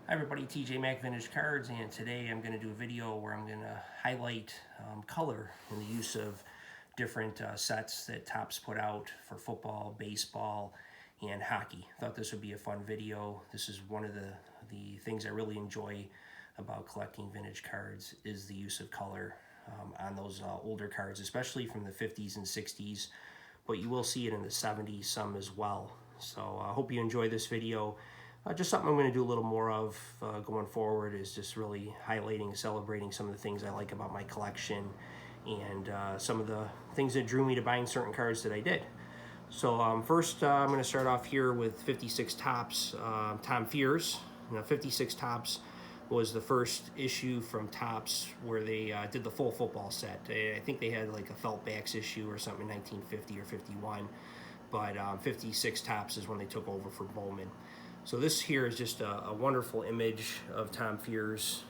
Hi everybody, TJ Mac Vintage Cards, and today I'm going to do a video where I'm going to highlight color and the use of different sets that Topps put out for football, baseball, and hockey. Thought this would be a fun video. This is one of the things I really enjoy about collecting vintage cards is the use of color on those older cards, especially from the 50s and 60s, but you will see it in the 70s some as well. So I hope you enjoy this video. Just something I'm going to do a little more of going forward is just really highlighting, celebrating some of the things I like about my collection and some of the things that drew me to buying certain cards that I did. So first I'm going to start off here with 56 Topps, Tom Fears. Now 56 Topps was the first issue from Topps where they did the full football set. I think they had like a felt backs issue or something in 1950 or 51, but 56 Topps is when they took over for Bowman. So this here is just a wonderful image of Tom Fears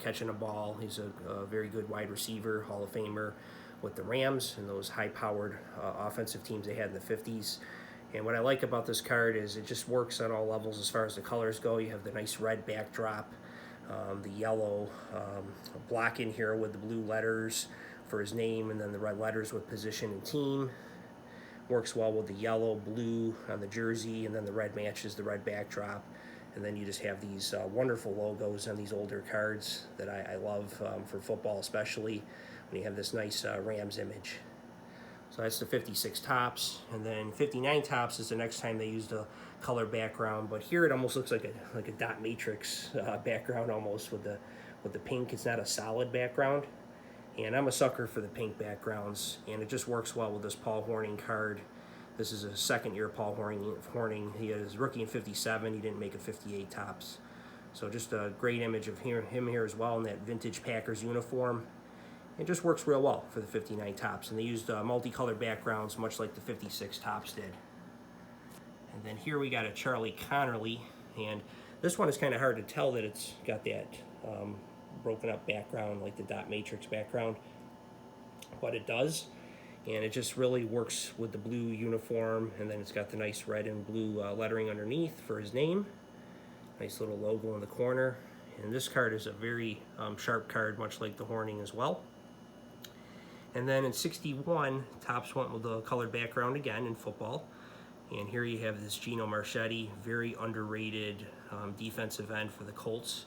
catching a ball. He's a very good wide receiver, Hall of Famer with the Rams and those high-powered offensive teams they had in the 50s. And what I like about this card is it just works on all levels as far as the colors go. You have the nice red backdrop, the yellow block in here with the blue letters for his name, and then the red letters with position and team. Works well with the yellow, blue on the jersey, and then the red matches the red backdrop. And then you just have these wonderful logos on these older cards that I love for football, especially when you have this nice Rams image. So that's the 56 Topps, and then 59 Topps is the next time they used a color background. But here it almost looks like a dot matrix background almost with the pink. It's not a solid background. And I'm a sucker for the pink backgrounds, and it just works well with this Paul Hornung card. This is a second year Paul Hornung. He is rookie in 57. He didn't make a 58 Topps. So just a great image of him here as well in that vintage Packers uniform. It just works real well for the 59 Topps. And they used multicolored backgrounds much like the 56 Topps did. And then here we got a Charlie Connerly. And this one is kind of hard to tell that it's got that broken up background like the dot matrix background, but it does, and it just really works with the blue uniform, and then it's got the nice red and blue lettering underneath for his name. Nice little logo in the corner, and this card is a very sharp card, much like the Hornung as well. And then in 61, Topps went with the colored background again in football, and here you have this Gino Marchetti, very underrated defensive end for the Colts.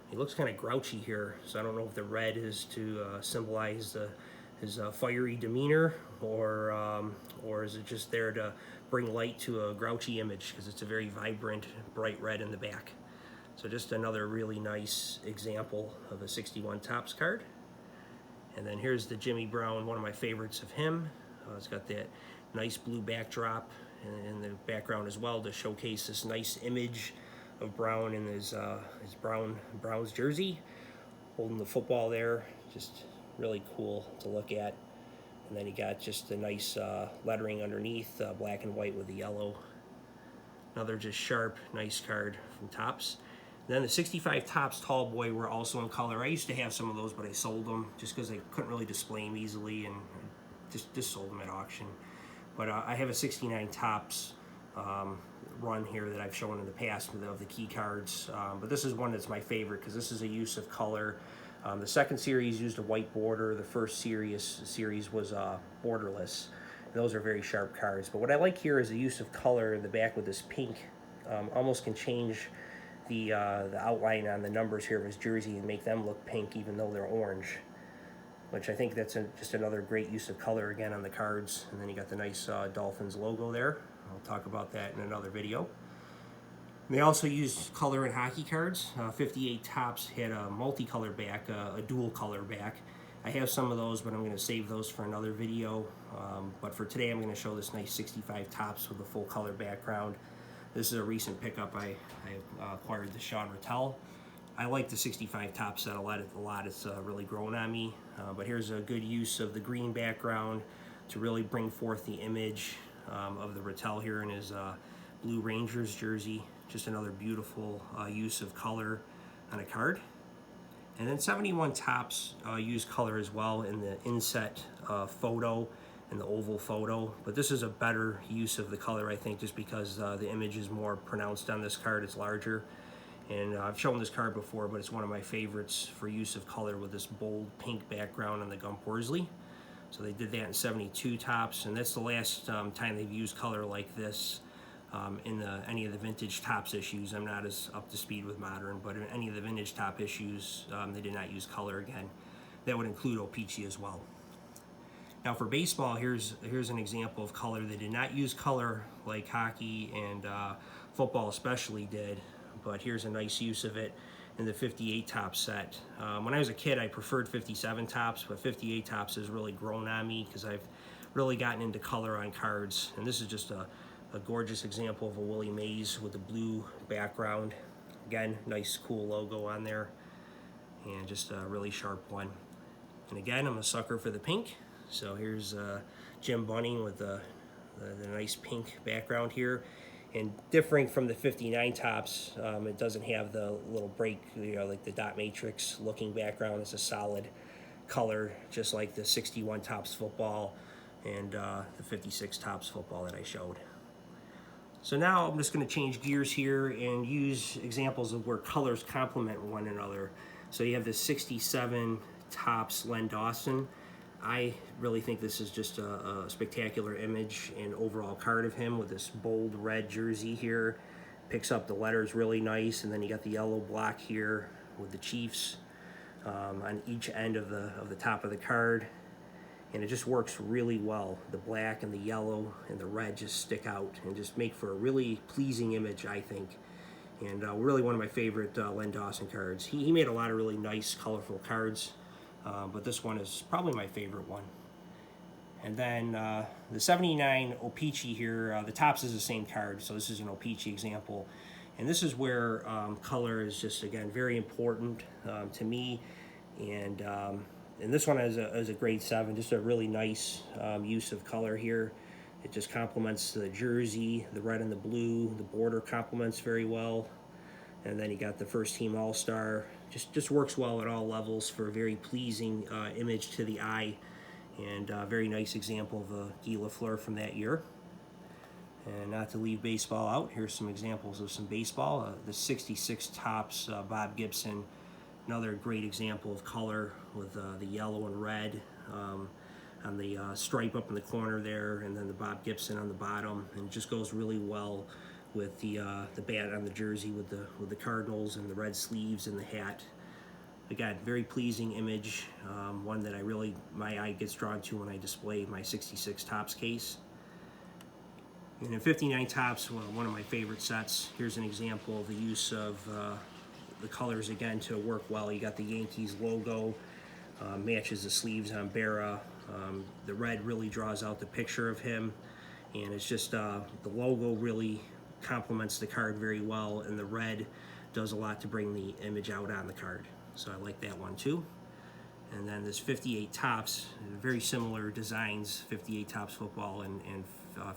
He looks kind of grouchy here, so I don't know if the red is to symbolize his fiery demeanor, or is it just there to bring light to a grouchy image, because it's a very vibrant, bright red in the back. So just another really nice example of a 61 Topps card. And then here's the Jimmy Brown, one of my favorites of him. It's got that nice blue backdrop in the background as well to showcase this nice image of Brown in his Browns jersey, holding the football there. Just really cool to look at. And then he got just a nice lettering underneath, black and white with the yellow. Another just sharp, nice card from Topps. Then the 65 Topps Tall Boy were also in color. I used to have some of those, but I sold them just because I couldn't really display them easily, and just sold them at auction. But I have a 69 Topps run here that I've shown in the past of the key cards, but this is one that's my favorite because this is a use of color. The second series used a white border. The first series was borderless. And those are very sharp cards, but what I like here is the use of color in the back with this pink. Almost can change the outline on the numbers here of his jersey and make them look pink even though they're orange, which I think that's just another great use of color again on the cards. And then you got the nice Dolphins logo there. I'll talk about that in another video. They also used color in hockey cards. 58 Topps had a multicolor back, a dual color back. I have some of those, but I'm going to save those for another video. But for today, I'm going to show this nice 65 Topps with a full color background. This is a recent pickup. I acquired the Sean Rattel. I like the 65 Topps set a lot. It's really grown on me. But here's a good use of the green background to really bring forth the image of the Rattel here in his Blue Rangers jersey. Just another beautiful use of color on a card. And then 71 Topps used color as well in the inset photo and the oval photo, but this is a better use of the color, I think, just because the image is more pronounced on this card. It's larger, And I've shown this card before, but it's one of my favorites for use of color with this bold pink background on the Gump Worsley. So they did that in 72 Topps, and that's the last time they've used color like this in any of the vintage Topps issues. I'm not as up to speed with modern, but in any of the vintage Topps issues, they did not use color again. That would include O-Pee-Chee as well. Now for baseball, here's an example of color. They did not use color like hockey and football especially did, but here's a nice use of it in the 58 Topps set. When I was a kid, I preferred 57 Topps, but 58 Topps has really grown on me because I've really gotten into color on cards. And this is just a gorgeous example of a Willie Mays with a blue background. Again, nice cool logo on there, and just a really sharp one. And again, I'm a sucker for the pink. So here's Jim Bunning with the nice pink background here. And differing from the 59 Topps, it doesn't have the little break, like the dot matrix looking background. It's a solid color, just like the 61 Topps football and the 56 Topps football that I showed. So now I'm just going to change gears here and use examples of where colors complement one another. So you have the 67 Topps Len Dawson. I really think this is just a spectacular image and overall card of him with this bold red jersey here. Picks up the letters really nice, and then you got the yellow block here with the Chiefs on each end of the top of the card. And it just works really well. The black and the yellow and the red just stick out and just make for a really pleasing image, I think. And really one of my favorite Len Dawson cards. He made a lot of really nice, colorful cards. But this one is probably my favorite one. And then the 79 O-Pee-Chee here, the Topps is the same card, so this is an O-Pee-Chee example. And this is where color is just, again, very important to me. And this one is a grade 7, just a really nice use of color here. It just complements the jersey, the red and the blue. The border complements very well. And then you got the first team all-star. Just works well at all levels for a very pleasing image to the eye, and a very nice example of a Guy Lafleur from that year. And not to leave baseball out, here's some examples of some baseball. The 66 Topps Bob Gibson, another great example of color with the yellow and red on the stripe up in the corner there, and then the Bob Gibson on the bottom, and it just goes really well with the bat on the jersey with the Cardinals and the red sleeves and the hat. Again, very pleasing image, one that my eye gets drawn to when I display my 66 Topps case. And in 59 Topps, one of my favorite sets, here's an example of the use of the colors again to work well. You got the Yankees logo, matches the sleeves on Berra. The red really draws out the picture of him, and it's just the logo really complements the card very well, and the red does a lot to bring the image out on the card. So I like that one too. And then this 58 Topps, very similar designs, 58 Topps football and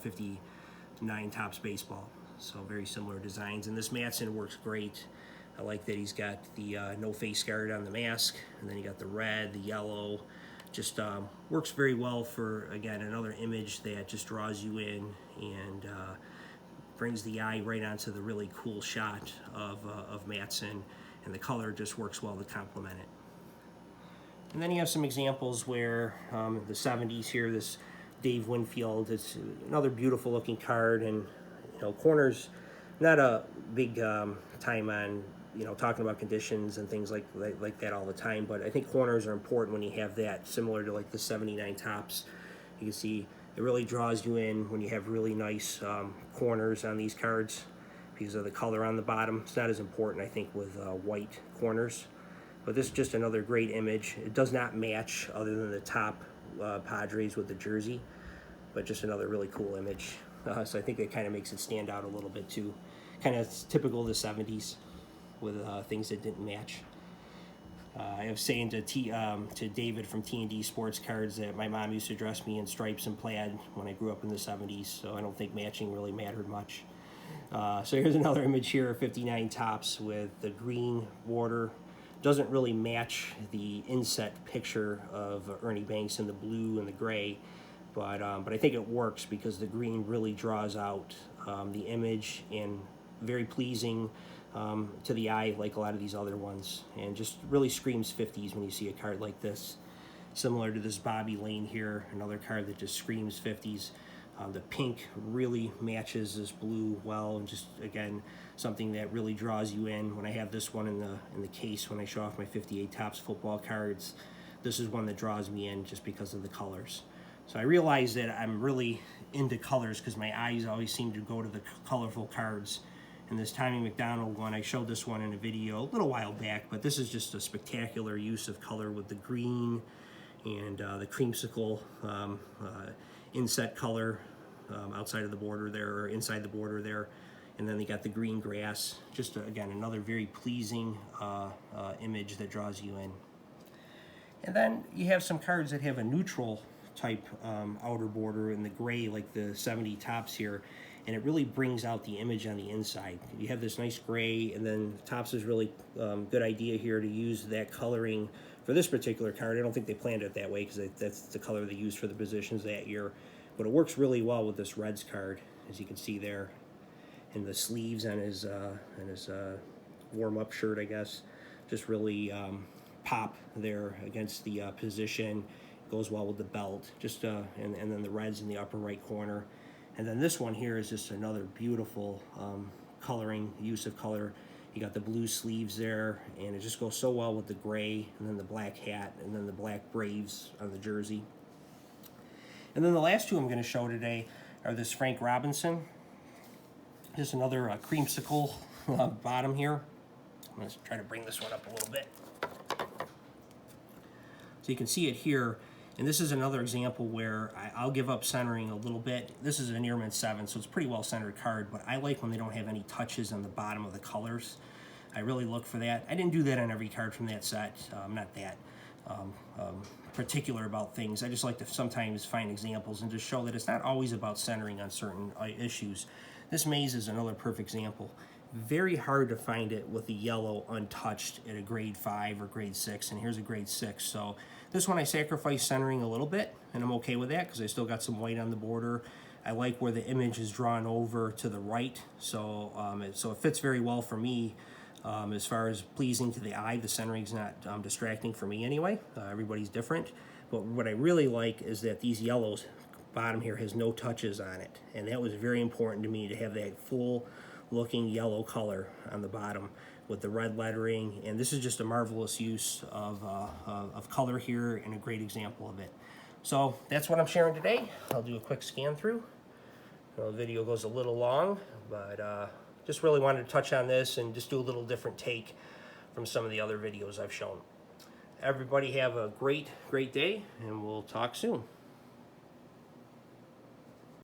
59 Topps baseball. So very similar designs. And this Matson works great. I like that he's got the no face guard on the mask, and then you got the red, the yellow. Just works very well for, again, another image that just draws you in and brings the eye right onto the really cool shot of Matson, and the color just works well to complement it. And then you have some examples where the 70s here, this Dave Winfield, it's another beautiful looking card, and corners, not a big time on talking about conditions and things like that all the time, but I think corners are important when you have that, similar to like the 79 Topps. You can see it really draws you in when you have really nice corners on these cards because of the color on the bottom. It's not as important, I think, with white corners. But this is just another great image. It does not match other than the top Padres with the jersey, but just another really cool image. So I think it kind of makes it stand out a little bit too. Kind of typical of the 70s with things that didn't match. I was saying to David from T&D Sports Cards that my mom used to dress me in stripes and plaid when I grew up in the 70s, so I don't think matching really mattered much. So here's another image here of 59 Topps with the green border. Doesn't really match the inset picture of Ernie Banks in the blue and the gray, but I think it works because the green really draws out the image, and very pleasing to the eye like a lot of these other ones, and just really screams 50s when you see a card like this. Similar to this Bobby Lane here, another card that just screams 50s. The pink really matches this blue well, and just again something that really draws you in. When I have this one in the case when I show off my 58 Topps football cards, this is one that draws me in just because of the colors. So I realize that I'm really into colors because my eyes always seem to go to the colorful cards. And this Tommy McDonald one, I showed this one in a video a little while back, but this is just a spectacular use of color with the green and the creamsicle inset color outside of the border there, or inside the border there. And then they got the green grass. Just, again, another very pleasing image that draws you in. And then you have some cards that have a neutral type outer border in the gray, like the 70 Topps here, and it really brings out the image on the inside. You have this nice gray, and then Topps is really good idea here to use that coloring for this particular card. I don't think they planned it that way because that's the color they used for the positions that year, but it works really well with this Reds card, as you can see there, and the sleeves on his warm-up shirt, I guess, just really pop there against the position. Goes well with the belt, just and then the Reds in the upper right corner. And then this one here is just another beautiful coloring, use of color. You got the blue sleeves there, and it just goes so well with the gray, and then the black hat, and then the black Braves on the jersey. And then the last two I'm going to show today are this Frank Robinson. Just another creamsicle bottom here. I'm going to try to bring this one up a little bit. So you can see it here. And this is another example where I'll give up centering a little bit. This is a Nearman 7, so it's a pretty well-centered card, but I like when they don't have any touches on the bottom of the colors. I really look for that. I didn't do that on every card from that set. I'm not that particular about things. I just like to sometimes find examples and just show that it's not always about centering on certain issues. This maze is another perfect example. Very hard to find it with the yellow untouched at a grade 5 or grade 6, and here's a grade 6. So this one I sacrifice centering a little bit, and I'm okay with that because I still got some white on the border. I like where the image is drawn over to the right, so it fits very well for me. As far as pleasing to the eye, the centering's not distracting for me anyway. Everybody's different, but what I really like is that these yellows bottom here has no touches on it, and that was very important to me to have that full looking yellow color on the bottom with the red lettering. And this is just a marvelous use of color here and a great example of it. So that's what I'm sharing today. I'll do a quick scan through. The video goes a little long, but just really wanted to touch on this and just do a little different take from some of the other videos I've shown. Everybody have a great day, and we'll talk soon.